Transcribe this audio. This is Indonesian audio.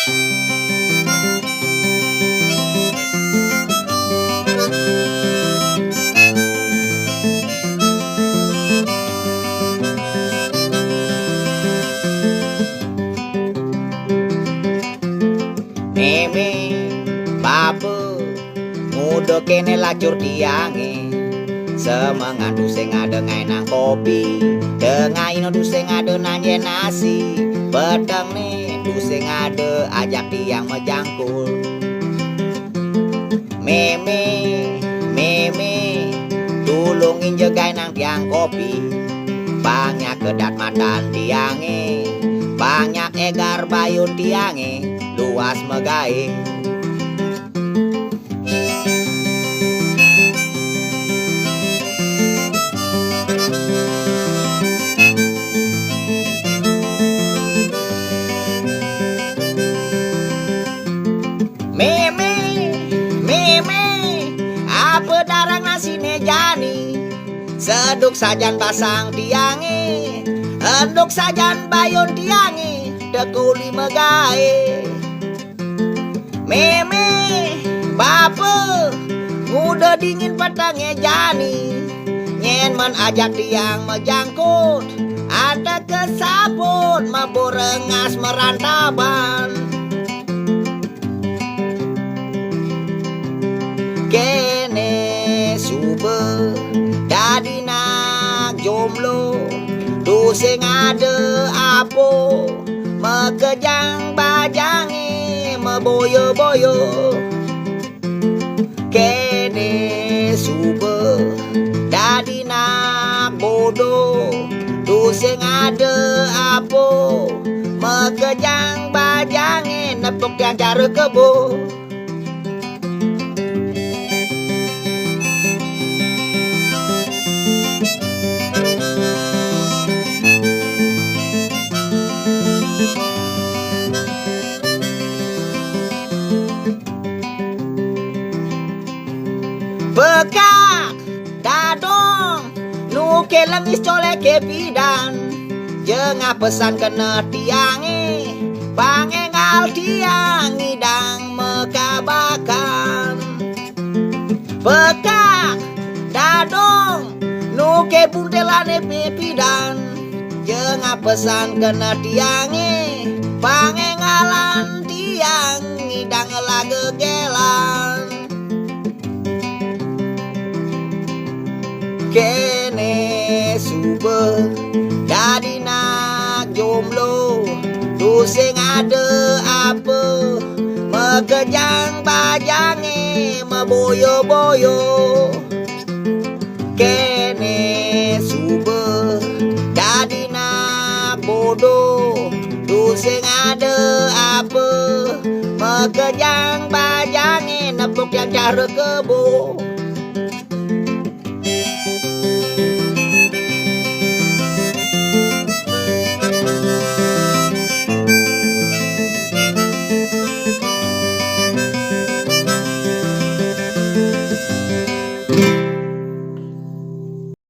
Meme, bapa, muda kene lacur tiange. Semengandu sing ada ngai nang kopi, dengai no du sing ada nanye nasi. Pedang nih du sing ada ajak tiang mejangkul. Meme, meme, tulungin jegai nang tiang kopi. Banyak kedat matan tiange, banyak egar bayun tiange, luas megai. Meme, meme, apa darang nasi nejani? Seduk sajan pasang tiange, enduk sajan bayun tiange, dekuli megai. Meme, bapa, muda dingin petangnya jani, nyen men ajak tiang mejangkut, ada kesabut memburengas merantaban. Kene sube dadi nak jomblo, tu sing ada apo mekejang bajange meboyo-boyo. Kene sube dadi nak bodoh, tu sing ada apo mekejang bajange nepuk tiang cara kebo. Bekak dadong nuke lemis colek ke bidan, jengah pesan kena tiange pangengal tiang ngidang mekabakan. Bekak dadong nuke buntelane pipidan, jengah pesan kena tiange pangengalan tiang ngidang lagegelan. Kene sube dadi nak jomblo, tu sing ada apa mekejang bajange meboyo-boyo. Kene sube dadi nak bodoh, tu sing ada apa mekejang bajange nepuk yang cara kebo.